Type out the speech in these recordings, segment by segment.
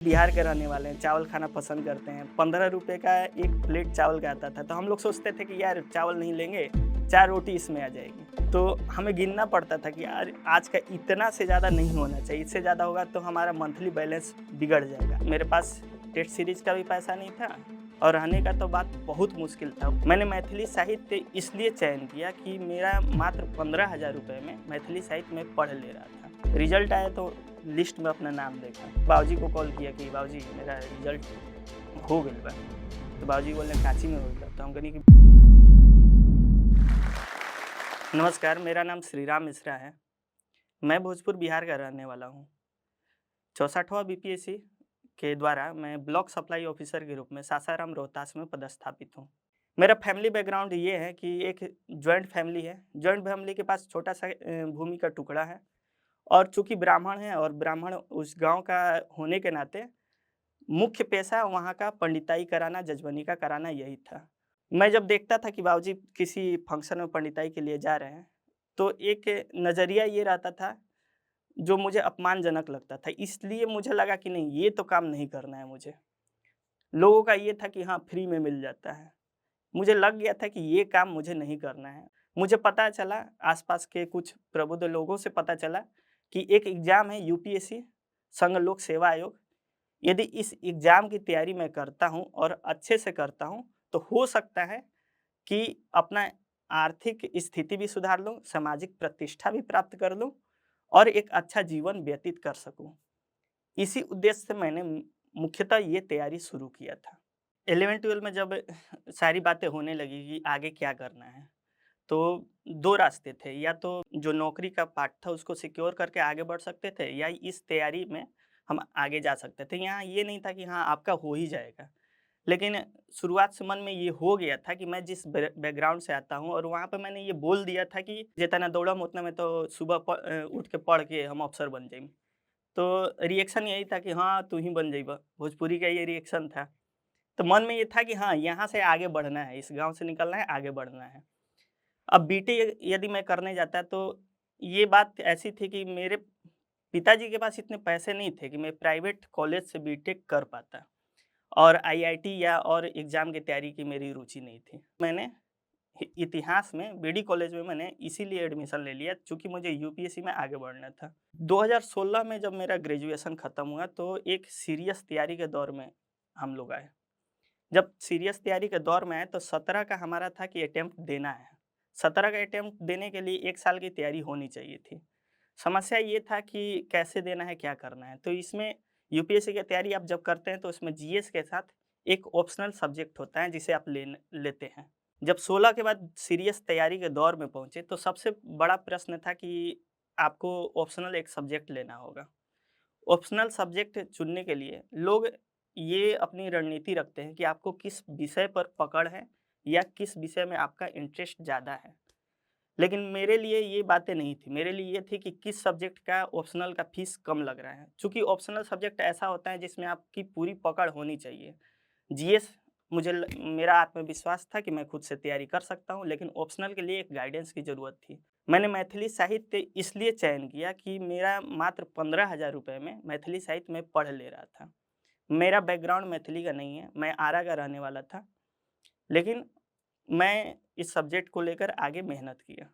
बिहार के रहने वाले हैं, चावल खाना पसंद करते हैं। 15 रुपए का एक प्लेट चावल का आता था, तो हम लोग सोचते थे कि यार चावल नहीं लेंगे, 4 रोटी इसमें आ जाएगी। तो हमें गिनना पड़ता था कि यार आज का इतना से ज़्यादा नहीं होना चाहिए, इससे ज़्यादा होगा तो हमारा मंथली बैलेंस बिगड़ जाएगा। मेरे पास टेस्ट सीरीज़ का भी पैसा नहीं था और रहने का तो बात बहुत मुश्किल था। मैंने मैथिली साहित्य इसलिए चयन किया कि मेरा मात्र 15,000 रुपए में मैथिली साहित्य में पढ़ ले रहा था। रिज़ल्ट आया तो लिस्ट में अपना नाम देखा। बाबूजी को कॉल किया कि बाबूजी मेरा रिज़ल्ट हो गइल बा। तो बाबूजी बोले काची में होइल बा? तो हम कहनी कि नमस्कार, मेरा नाम श्रीराम मिश्रा है। मैं भोजपुर बिहार का रहने वाला हूँ। 64वां बीपीएससी के द्वारा मैं ब्लॉक सप्लाई ऑफिसर के रूप में सासाराम रोहतास में पदस्थापित हूँ। मेरा फैमिली बैकग्राउंड ये है कि एक जॉइंट फैमिली है। जॉइंट फैमिली के पास छोटा-सा भूमि का टुकड़ा है और चूँकि ब्राह्मण हैं और ब्राह्मण उस गाँव का होने के नाते मुख्य पेशा वहाँ का पंडिताई कराना, जजबनी का कराना यही था। मैं जब देखता था कि बाबूजी किसी फंक्शन में पंडिताई के लिए जा रहे हैं, तो एक नज़रिया ये रहता था, जो मुझे अपमानजनक लगता था। इसलिए मुझे लगा कि नहीं, ये तो काम नहीं करना है मुझे। लोगों का ये था कि हाँ, फ्री में मिल जाता है। मुझे लग गया था कि ये काम मुझे नहीं करना है। मुझे पता चला, आस-पास के कुछ प्रबुद्ध लोगों से पता चला कि एक एग्ज़ाम है यूपीएससी, संघ लोक सेवा आयोग। यदि इस एग्ज़ाम की तैयारी मैं करता हूँ और अच्छे से करता हूँ, तो हो सकता है कि अपना आर्थिक स्थिति भी सुधार लूँ, सामाजिक प्रतिष्ठा भी प्राप्त कर लूँ और एक अच्छा जीवन व्यतीत कर सकूँ। इसी उद्देश्य से मैंने मुख्यतः ये तैयारी शुरू किया था। 11-12 में जब सारी बातें होने लगी कि आगे क्या करना है, तो 2 रास्ते थे, या तो जो नौकरी का पार्ट था उसको सिक्योर करके आगे बढ़ सकते थे, या इस तैयारी में हम आगे जा सकते थे। यहाँ ये नहीं था कि हाँ, आपका हो ही जाएगा। लेकिन शुरुआत से मन में ये हो गया था कि मैं जिस बैकग्राउंड से आता हूँ और वहाँ पे मैंने ये बोल दिया था कि जितना दौड़म उतना में तो सुबह उठ के पढ़ के हम अफ़सर बन जाइम। तो रिएक्शन यही था कि हाँ, तू ही बन जइबा, भोजपुरी का ये रिएक्शन था। तो मन में ये था कि हाँ, यहाँ से आगे बढ़ना है, इस गाँव से निकलना है, आगे बढ़ना है। अब बीटे यदि मैं करने जाता तो ये बात ऐसी थी कि मेरे पिताजी के पास इतने पैसे नहीं थे कि मैं प्राइवेट कॉलेज से बीटेक कर पाता और आईआईटी या और एग्ज़ाम की तैयारी की मेरी रुचि नहीं थी। मैंने इतिहास में बीडी कॉलेज में मैंने इसीलिए एडमिशन ले लिया चूँकि मुझे यूपीएससी में आगे बढ़ना था। 2016 में जब मेरा ग्रेजुएशन खत्म हुआ तो एक सीरियस तैयारी के दौर में हम लोग आए। जब सीरियस तैयारी के दौर में आए तो 17 का हमारा था कि अटेम्प्ट देना है। 17 का अटेम्प्ट देने के लिए 1 साल की तैयारी होनी चाहिए थी। समस्या ये था कि कैसे देना है, क्या करना है? तो इसमें यूपीएससी की तैयारी आप जब करते हैं तो उसमें जीएस के साथ एक ऑप्शनल सब्जेक्ट होता है जिसे आप लेते हैं। जब 16 के बाद सीरियस तैयारी के दौर में पहुँचे तो सबसे बड़ा प्रश्न था कि आपको ऑप्शनल एक सब्जेक्ट लेना होगा। ऑप्शनल सब्जेक्ट चुनने के लिए लोग ये अपनी रणनीति रखते हैं कि आपको किस विषय पर पकड़ है या किस विषय में आपका इंटरेस्ट ज़्यादा है। लेकिन मेरे लिए ये बातें नहीं थी। मेरे लिए ये थी कि किस सब्जेक्ट का ऑप्शनल का फीस कम लग रहा है। चूँकि ऑप्शनल सब्जेक्ट ऐसा होता है जिसमें आपकी पूरी पकड़ होनी चाहिए। जीएस मेरा आत्मविश्वास था कि मैं खुद से तैयारी कर सकता हूँ, लेकिन ऑप्शनल के लिए एक गाइडेंस की ज़रूरत थी। मैंने मैथिली साहित्य इसलिए चयन किया कि मेरा मात्र 15,000 रुपए में मैथिली साहित्य में पढ़ ले रहा था। मेरा बैकग्राउंड मैथिली का नहीं है, मैं आरा का रहने वाला था, लेकिन मैं इस सब्जेक्ट को लेकर आगे मेहनत किया।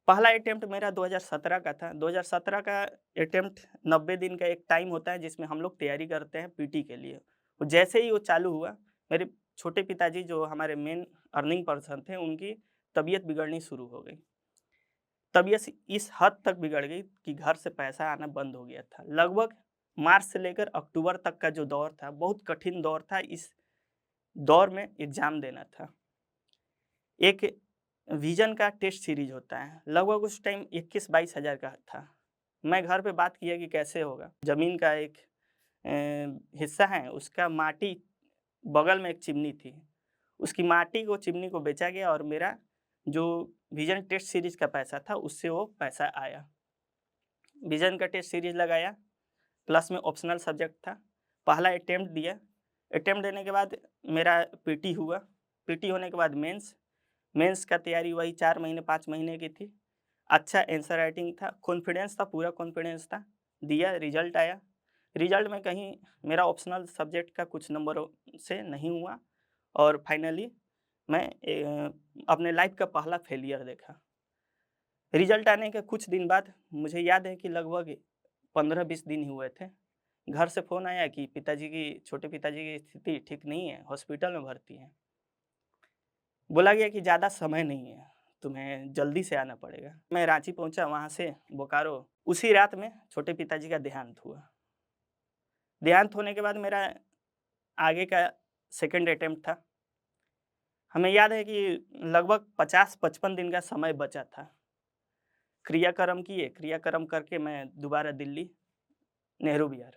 पहला अटेम्प्ट मेरा 2017 का था। 2017 का अटेम्प्ट 90 दिन का एक टाइम होता है जिसमें हम लोग तैयारी करते हैं पीटी के लिए। और जैसे ही वो चालू हुआ, मेरे छोटे पिताजी जो हमारे मेन अर्निंग पर्सन थे, उनकी तबीयत बिगड़नी शुरू हो गई। तबीयत इस हद तक बिगड़ गई कि घर से पैसा आना बंद हो गया था। लगभग मार्च से लेकर अक्टूबर तक का जो दौर था, बहुत कठिन दौर था। इस दौर में एग्ज़ाम देना था। एक विज़न का टेस्ट सीरीज़ होता है, लगभग उस टाइम 21-22 हज़ार का था। मैं घर पे बात किया कि कैसे होगा? ज़मीन का एक हिस्सा है, उसका माटी बगल में एक चिमनी थी। उसकी माटी को चिमनी को बेचा गया और मेरा जो विज़न टेस्ट सीरीज़ का पैसा था, उससे वो पैसा आया। विज़न का टेस्ट सीरीज़ लगाया, प्लस में ऑप्शनल सब्जेक्ट था। पहला अटेम्प्ट दिया, अटेम्प्ट देने के बाद मेरा पीटी हुआ, पीटी होने के बाद मेंस, मेंस का तैयारी वही 4 महीने 5 महीने की थी। अच्छा आंसर राइटिंग था, कॉन्फिडेंस था, पूरा कॉन्फिडेंस था। दिया, रिज़ल्ट आया। रिजल्ट में कहीं मेरा ऑप्शनल सब्जेक्ट का कुछ नंबरों से नहीं हुआ और फाइनली मैं अपने लाइफ का पहला फेलियर देखा। रिजल्ट आने के कुछ दिन बाद मुझे याद है कि लगभग 15-20 दिन ही हुए थे। घर से फ़ोन आया कि छोटे पिताजी की स्थिति ठीक नहीं है, हॉस्पिटल में भर्ती हैं। बोला गया कि ज़्यादा समय नहीं है, तुम्हें जल्दी से आना पड़ेगा। मैं रांची पहुँचा, वहाँ से बोकारो। उसी रात में छोटे पिताजी का देहांत हुआ। देहांत होने के बाद मेरा आगे का सेकंड अटेम्प्ट था। हमें याद है कि लगभग 50-55 दिन का समय बचा था। क्रियाक्रम किए, क्रियाक्रम करके मैं दोबारा दिल्ली, नेहरू विहार।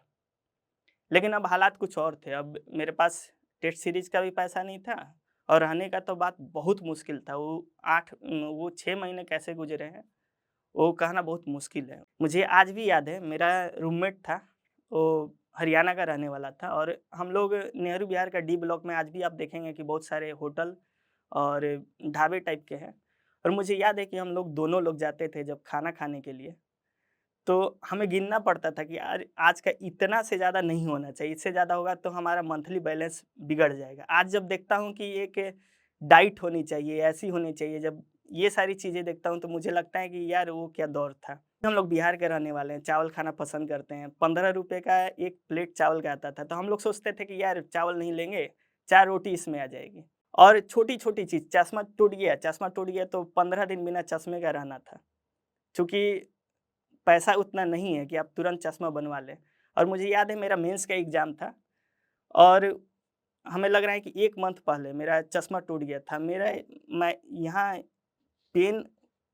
लेकिन अब हालात कुछ और थे। अब मेरे पास टेस्ट सीरीज़ का भी पैसा नहीं था और रहने का तो बात बहुत मुश्किल था। वो 6 महीने कैसे गुज़रे हैं, वो कहना बहुत मुश्किल है। मुझे आज भी याद है, मेरा रूममेट था, वो हरियाणा का रहने वाला था और हम लोग नेहरू विहार का डी ब्लॉक में आज भी आप देखेंगे कि बहुत सारे होटल और ढाबे टाइप के हैं। और मुझे याद है कि हम लोग दोनों लोग जाते थे जब खाना खाने के लिए, तो हमें गिनना पड़ता था कि यार आज का इतना से ज़्यादा नहीं होना चाहिए, इससे ज़्यादा होगा तो हमारा मंथली बैलेंस बिगड़ जाएगा। आज जब देखता हूँ कि एक डाइट होनी चाहिए, ऐसी होनी चाहिए, जब ये सारी चीज़ें देखता हूँ तो मुझे लगता है कि यार वो क्या दौर था। हम लोग बिहार के रहने वाले हैं, चावल खाना पसंद करते हैं। ₹15 का 1 प्लेट चावल का आता था, तो हम लोग सोचते थे कि यार चावल नहीं लेंगे, 4 रोटी इसमें आ जाएगी। और छोटी-छोटी चीज़, चश्मा टूट गया तो 15 दिन बिना चश्मे का रहना था। चूँकि पैसा उतना नहीं है कि आप तुरंत चश्मा बनवा लें। और मुझे याद है मेरा मेंस का एग्ज़ाम था और हमें लग रहा है कि 1 मंथ पहले मेरा चश्मा टूट गया था। मैं यहाँ पेन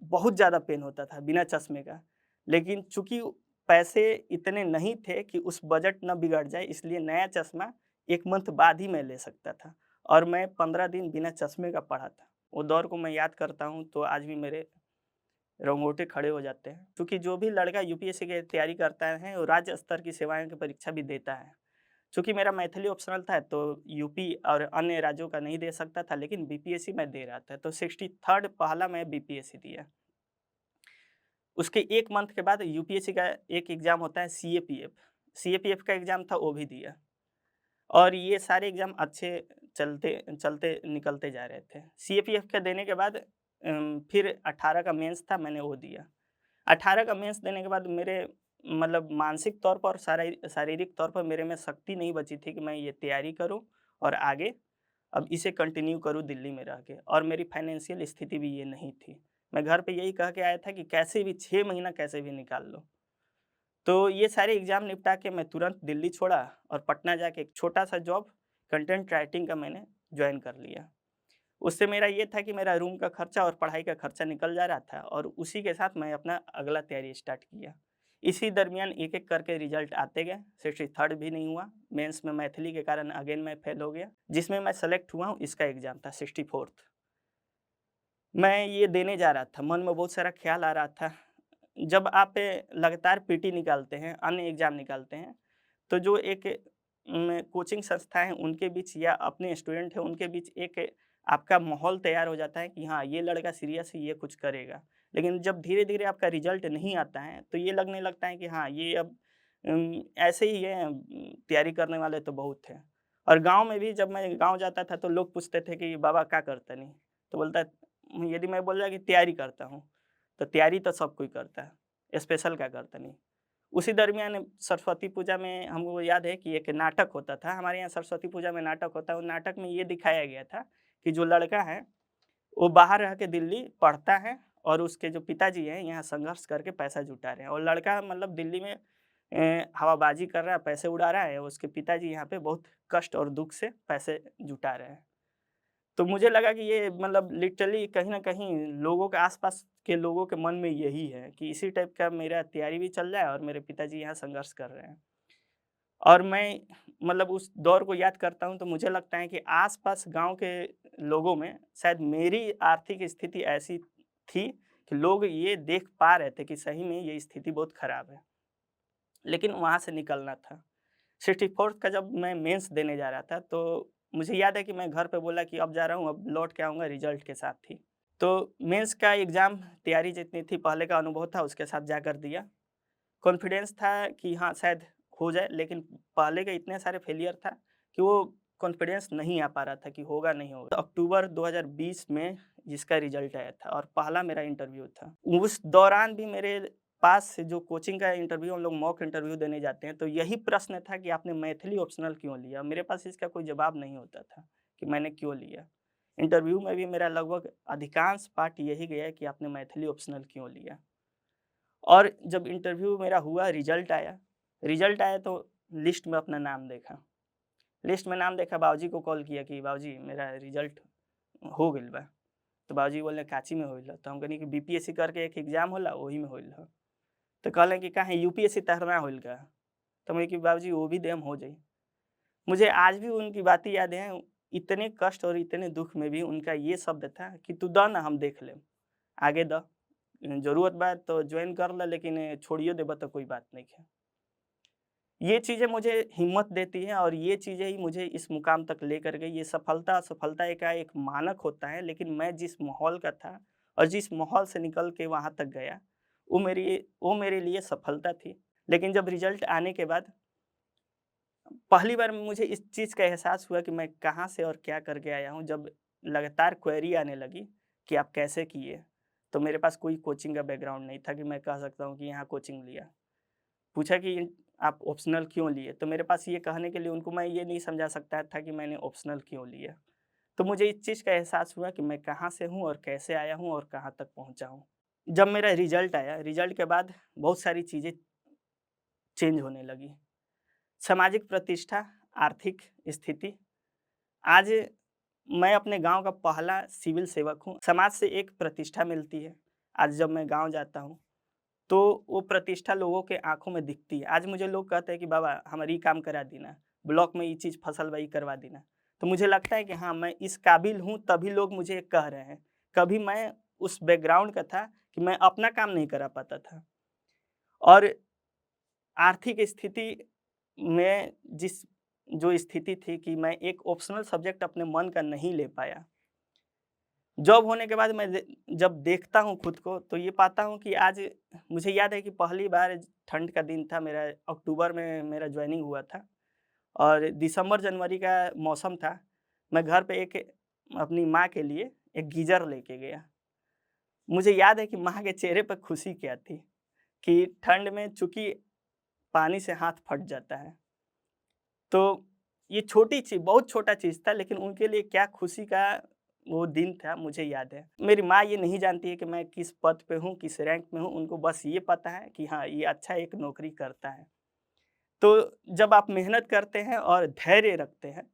बहुत ज़्यादा पेन होता था बिना चश्मे का। लेकिन चूँकि पैसे इतने नहीं थे कि उस बजट ना बिगड़ जाए, इसलिए नया चश्मा 1 मंथ बाद ही मैं ले सकता था और मैं 15 दिन बिना चश्मे का पढ़ा था। वो दौर को मैं याद करता हूँ तो आज भी मेरे रोंगटे खड़े हो जाते हैं। क्योंकि जो भी लड़का यूपीएससी की तैयारी करता है, वो राज्य स्तर की सेवाओं की परीक्षा भी देता है। चूँकि मेरा मैथिली ऑप्शनल था, तो यूपी और अन्य राज्यों का नहीं दे सकता था, लेकिन बीपीएससी मैं दे रहा था। तो 63rd पहला मैं बीपीएससी दिया। उसके 1 मंथ के बाद यूपीएससी का एक एग्ज़ाम होता है सीएपीएफ। सीएपीएफ का एग्ज़ाम था, वो भी दिया। और ये सारे एग्ज़ाम अच्छे चलते चलते निकलते जा रहे थे। सीएपीएफ का देने के बाद फिर 18 का मेंस था, मैंने वो दिया। 18 का मेंस देने के बाद मेरे मतलब मानसिक तौर पर और शारीरिक तौर पर मेरे में शक्ति नहीं बची थी कि मैं ये तैयारी करूँ और आगे अब इसे कंटिन्यू करूँ दिल्ली में रह के, और मेरी फाइनेंशियल स्थिति भी ये नहीं थी। मैं घर पे यही कह के आया था कि कैसे भी 6 महीना कैसे भी निकाल लो। तो ये सारे एग्ज़ाम निपटा के मैं तुरंत दिल्ली छोड़ा और पटना जाके एक छोटा-सा जॉब कंटेंट राइटिंग का मैंने जॉइन कर लिया। उससे मेरा ये था कि मेरा रूम का खर्चा और पढ़ाई का खर्चा निकल जा रहा था और उसी के साथ मैं अपना अगला तैयारी स्टार्ट किया। इसी दरमियान एक-एक करके रिज़ल्ट आते गए, 63rd भी नहीं हुआ। मेंस में मैथिली के कारण अगेन मैं फेल हो गया। जिसमें मैं सेलेक्ट हुआ हूँ, इसका एग्ज़ाम था 64th। मैं ये देने जा रहा था, मन में बहुत सारा ख़्याल आ रहा था। जब आप लगातार पीटी निकालते हैं, अन्य एग्ज़ाम निकालते हैं, तो जो एक कोचिंग संस्था है उनके बीच या अपने स्टूडेंट हैं उनके बीच एक आपका माहौल तैयार हो जाता है कि हाँ, ये लड़का सीरियस है, ये कुछ करेगा। लेकिन जब धीरे-धीरे आपका रिज़ल्ट नहीं आता है, तो ये लगने लगता है कि हाँ, ये अब ऐसे ही है, तैयारी करने वाले तो बहुत हैं। और गाँव में भी जब मैं गाँव जाता था तो लोग पूछते थे कि बाबा क्या करतनी? तो बोलता है, यदि मैं बोल दिया कि तैयारी करता हूँ, तो तैयारी तो सब कोई करता है, स्पेशल क्या करतनी? उसी दरमियान सरस्वती पूजा में हमको याद है कि एक नाटक होता था, हमारे यहाँ सरस्वती पूजा में नाटक होता है, उस नाटक में ये दिखाया गया था कि जो लड़का है, वो बाहर रह के दिल्ली पढ़ता है और उसके जो पिताजी हैं, यहाँ संघर्ष करके पैसा जुटा रहे हैं और लड़का मतलब दिल्ली में हवाबाजी कर रहा है, पैसे उड़ा रहा है, उसके पिताजी यहाँ पे बहुत कष्ट और दुःख से पैसे जुटा रहे हैं। तो मुझे लगा कि ये मतलब लिटरली कहीं न कहीं लोगों के आस-पास के लोगों के मन में यही है कि इसी टाइप का मेरा तैयारी भी चल रहा है और मेरे पिताजी यहाँ संघर्ष कर रहे हैं। और मैं मतलब उस दौर को याद करता हूँ तो मुझे लगता है कि आस-पास गाँव के लोगों में शायद मेरी आर्थिक स्थिति ऐसी थी कि लोग ये देख पा रहे थे कि सही में ये स्थिति बहुत खराब है। लेकिन वहाँ से निकलना था। 64th का जब मैं मेंस देने जा रहा था, तो मुझे याद है कि मैं घर पे बोला कि अब जा रहा हूँ, अब लौट के आऊँगा रिज़ल्ट के साथ ही। तो मेंस का एग्ज़ाम तैयारी जितनी थी, पहले का अनुभव था, उसके साथ जाकर दिया। कॉन्फिडेंस था कि हाँ, शायद हो जाए, लेकिन पहले के इतने सारे फेलियर था कि वो कॉन्फिडेंस नहीं आ पा रहा था कि होगा नहीं होगा। तो अक्टूबर 2020 में जिसका रिजल्ट आया था और पहला मेरा इंटरव्यू था। उस दौरान भी मेरे पास से जो कोचिंग का इंटरव्यू हम लोग मॉक इंटरव्यू देने जाते हैं, तो यही प्रश्न था कि आपने मैथिली ऑप्शनल क्यों लिया? मेरे पास इसका कोई जवाब नहीं होता था कि मैंने क्यों लिया। इंटरव्यू में भी मेरा लगभग अधिकांश पार्ट यही गया कि आपने मैथिली ऑप्शनल क्यों लिया। और जब इंटरव्यू मेरा हुआ, रिजल्ट आया तो लिस्ट में अपना नाम देखा। लिस्ट में नाम देखा, बाबूजी को कॉल किया कि बाबूजी मेरा रिजल्ट हो गइल बा। तो बाबूजी बोले काची में होइल? तो हम कहनी कि बीपीएससी करके एक एग्जाम होला ओही में होइल ह। तो कहलन कि काहे यूपीएससी तहर ना होइल का? तो मैं कि बाबूजी वो भी देम हो जाई। मुझे आज भी उनकी बातें याद हैं, इतने कष्ट और इतने दुःख में भी उनका ये शब्द था कि तू द ना हम देख लेम, आगे द। ज़रूरत बा तो जॉइन कर ल, लेकिन छोड़ियो देबा तो कोई बात नइखे। ये चीज़ें मुझे हिम्मत देती हैं और ये चीज़ें ही मुझे इस मुकाम तक लेकर गई। ये असफलता का एक मानक होता है, लेकिन मैं जिस माहौल का था और जिस माहौल से निकल के वहाँ तक गया, वो मेरे लिए सफलता थी। लेकिन जब रिज़ल्ट आने के बाद पहली बार मुझे इस चीज़ का एहसास हुआ कि मैं कहाँ से और क्या करके आया हूँ। जब लगातार क्वेरी आने लगी कि आप कैसे किए? तो मेरे पास कोई कोचिंग का बैकग्राउंड नहीं था कि मैं कह सकता हूँ कि यहाँ कोचिंग लिया। पूछा कि आप ऑप्शनल क्यों लिए? तो मेरे पास ये कहने के लिए उनको मैं ये नहीं समझा सकता था कि मैंने ऑप्शनल क्यों लिया। तो मुझे इस चीज़ का एहसास हुआ कि मैं कहाँ से हूँ और कैसे आया हूँ और कहाँ तक पहुँचा हूँ। जब मेरा रिज़ल्ट आया, रिज़ल्ट के बाद बहुत सारी चीज़ें चेंज होने लगी। सामाजिक प्रतिष्ठा, आर्थिक स्थिति। आज मैं अपने गाँव का पहला सिविल सेवक हूँ। समाज से एक प्रतिष्ठा मिलती है। आज जब मैं गाँव जाता हूँ, तो वो प्रतिष्ठा लोगों के आँखों में दिखती है। आज मुझे लोग कहते हैं कि बाबा हमार ई काम करा दीना, ब्लॉक में ये चीज़ फँसल बा, ई करवा दीना। तो मुझे लगता है कि हाँ, मैं इस काबिल हूँ तभी लोग मुझे कह रहे हैं। कभी मैं उस बैकग्राउंड का था कि मैं अपना काम नहीं करा पाता था। और आर्थिक स्थिति में जो स्थिति थी कि मैं एक ऑप्शनल सब्जेक्ट अपने मन का नहीं ले पाया। जॉब होने के बाद मैं जब देखता हूँ खुद को, तो ये पाता हूँ कि आज मुझे याद है कि पहली बार ठंड का दिन था मेरा, अक्टूबर में मेरा जॉइनिंग हुआ था और दिसंबर-जनवरी का मौसम था। मैं घर पे अपनी माँ के लिए एक गीज़र लेके गया। मुझे याद है कि माँ के चेहरे पे खुशी क्या थी कि ठंड में चूँकि पानी से हाथ फट जाता है। तो ये छोटी चीज़, बहुत छोटा चीज़ था, लेकिन उनके लिए क्या खुशी का वो दिन था मुझे याद है। मेरी माँ ये नहीं जानती है कि मैं किस पद पे हूँ, किस रैंक में हूँ, उनको बस ये पता है कि हाँ, ये अच्छा एक नौकरी करता है। तो जब आप मेहनत करते हैं और धैर्य रखते हैं,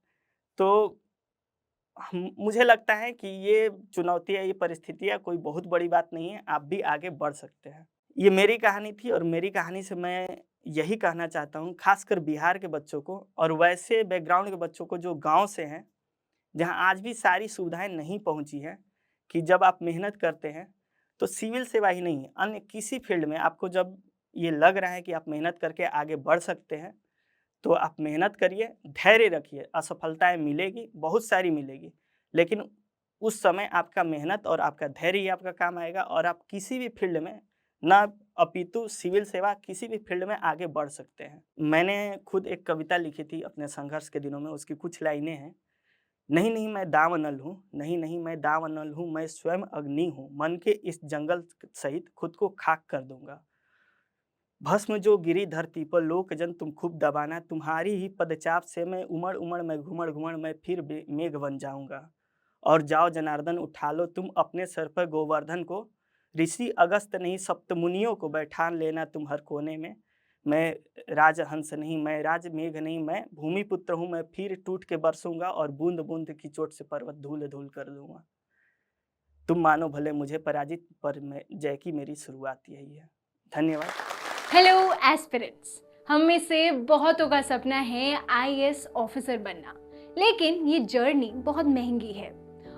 तो मुझे लगता है कि ये चुनौतियाँ, ये परिस्थितियाँ कोई बहुत बड़ी बात नहीं है, आप भी आगे बढ़ सकते हैं। ये मेरी कहानी थी और मेरी कहानी से मैं यही कहना चाहता हूँ, खासकर बिहार के बच्चों को और वैसे बैकग्राउंड के बच्चों को जो गाँव से हैं, जहाँ आज भी सारी सुविधाएँ नहीं पहुँची हैं, कि जब आप मेहनत करते हैं, तो सिविल सेवा ही नहीं, अन्य किसी फ़ील्ड में आपको जब ये लग रहा है कि आप मेहनत करके आगे बढ़ सकते हैं, तो आप मेहनत करिए, धैर्य रखिए, असफलताएँ मिलेगी, बहुत सारी मिलेगी, लेकिन उस समय आपका मेहनत और आपका धैर्य ही आपका काम आएगा और आप किसी भी फ़ील्ड में, ना अपितु सिविल सेवा, किसी भी फ़ील्ड में आगे बढ़ सकते हैं। मैंने खुद एक कविता लिखी थी अपने संघर्ष के दिनों में, उसकी कुछ लाइनें हैं। नहीं, नहीं मैं दावानल हूँ, नहीं, नहीं मैं दावानल हूँ, मैं स्वयं अग्नि हूँ, मन के इस जंगल सहित खुद को खाक कर दूँगा। भस्म जो गिरी धरती पर लोकजन तुम खूब दबाना, तुम्हारी ही पदचाप से मैं उमड़-उमड़ मैं घुमड़-घुमड़ मैं फिर बे मेघ बन जाऊँगा। और जाओ जनार्दन उठा लो तुम अपने सर पर गोवर्धन को, ऋषि अगस्त्य नहीं सप्तमुनियों को बैठान लेना तुम हर कोने में। मैं राजहंस नहीं, मैं राजमेघ नहीं, मैं भूमिपुत्र हूँ, मैं फिर टूट के बरसूँगा और बूँद-बूँद की चोट से पर्वत धूल-धूल कर दूँगा। तुम मानो भले मुझे पराजित, पर मैं जय की मेरी शुरुआत यही है। धन्यवाद। हेलो एस्पिरेंट्स, हम में से बहुतों का सपना है आईएएस ऑफिसर बनना, लेकिन ये जर्नी बहुत महंगी है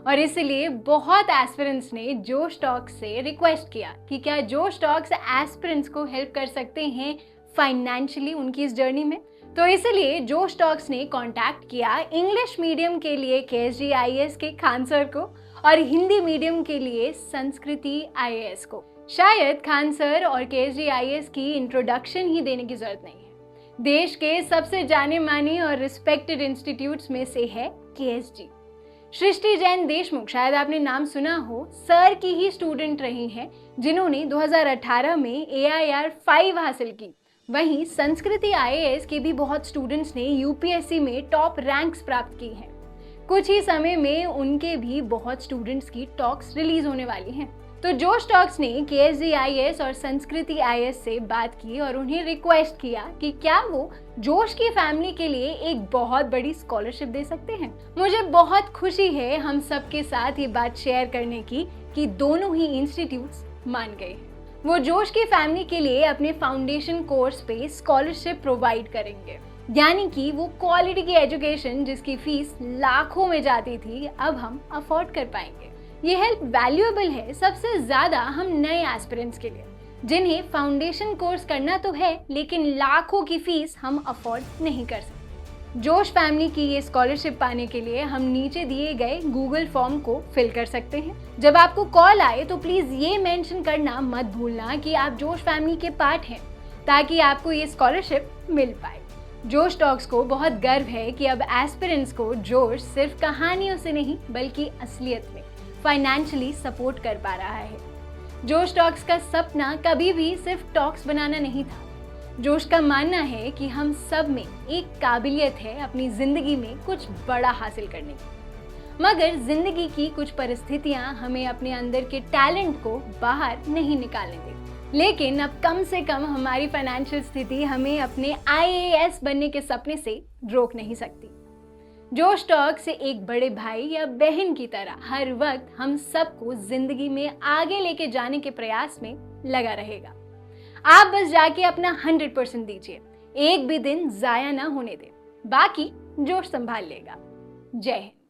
और इसलिए बहुत एस्पिरेंट्स ने जोश टॉक से रिक्वेस्ट किया कि क्या जोश टॉक्स एस्पिरेंट्स को हेल्प कर सकते हैं फाइनेंशियली उनकी इस जर्नी में। तो इसलिए जोश टॉक्स ने कांटेक्ट किया इंग्लिश मीडियम के लिए केएसजी आईएएस के खान सर को और हिंदी मीडियम के लिए संस्कृति आईएएस को। शायद खान सर और केएसजी आईएएस की इंट्रोडक्शन ही देने की जरूरत नहीं है, देश के सबसे जाने माने और रिस्पेक्टेड इंस्टीट्यूट्स में से है केएसजी। सृष्टि जैन देशमुख, शायद आपने नाम सुना हो, सर की ही स्टूडेंट रही हैं जिन्होंने 2018 में AIR 5 हासिल की। वहीं संस्कृति IAS के भी बहुत स्टूडेंट्स ने UPSC में टॉप रैंक्स प्राप्त की हैं। कुछ ही समय में उनके भी बहुत स्टूडेंट्स की टॉक्स रिलीज होने वाली हैं। तो जोश टॉक्स ने KSG IAS और संस्कृति IAS से बात की और उन्हें रिक्वेस्ट किया कि क्या वो जोश की फैमिली के लिए एक बहुत बड़ी स्कॉलरशिप दे सकते हैं। मुझे बहुत खुशी है हम सबके साथ ये बात शेयर करने की कि दोनों ही इंस्टीट्यूट्स मान गए। वो जोश की फैमिली के लिए अपने फाउंडेशन कोर्स पे स्कॉलरशिप प्रोवाइड करेंगे, यानी कि वो क्वालिटी की एजुकेशन जिसकी फीस लाखों में जाती थी अब हम अफोर्ड कर पाएंगे। ये हेल्प वैल्यूएबल है सबसे ज्यादा हम नए एस्पिरेंट्स के लिए, जिन्हें फाउंडेशन कोर्स करना तो है लेकिन लाखों की फीस हम अफोर्ड नहीं कर सकते। जोश फैमिली की ये स्कॉलरशिप पाने के लिए हम नीचे दिए गए गूगल फॉर्म को फिल कर सकते हैं। जब आपको कॉल आए तो प्लीज ये मेंशन करना मत भूलना कि आप जोश फैमिली के पार्ट हैं, ताकि आपको ये स्कॉलरशिप मिल पाए। जोश टॉक्स को बहुत गर्व है कि अब एस्पिरेंट्स को जोश सिर्फ कहानियों से नहीं बल्कि असलियत में फाइनेंशियली सपोर्ट कर पा रहा है। जोश टॉक्स का सपना कभी भी सिर्फ टॉक्स बनाना नहीं था। जोश का मानना है कि हम सब में एक काबिलियत है अपनी जिंदगी में कुछ बड़ा हासिल करने की, मगर जिंदगी की कुछ परिस्थितियां हमें अपने अंदर के टैलेंट को बाहर नहीं निकालने देती। लेकिन अब कम से कम हमारी फाइनेंशियल स्थिति हमें अपने IAS बनने के सपने से रोक नहीं सकती। जोश टॉक से एक बड़े भाई या बहन की तरह हर वक्त हम सबको जिंदगी में आगे लेके जाने के प्रयास में लगा रहेगा। आप बस जाके अपना 100% दीजिए, एक भी दिन जाया ना होने दें, बाकी जोश संभाल लेगा। जय हिंद।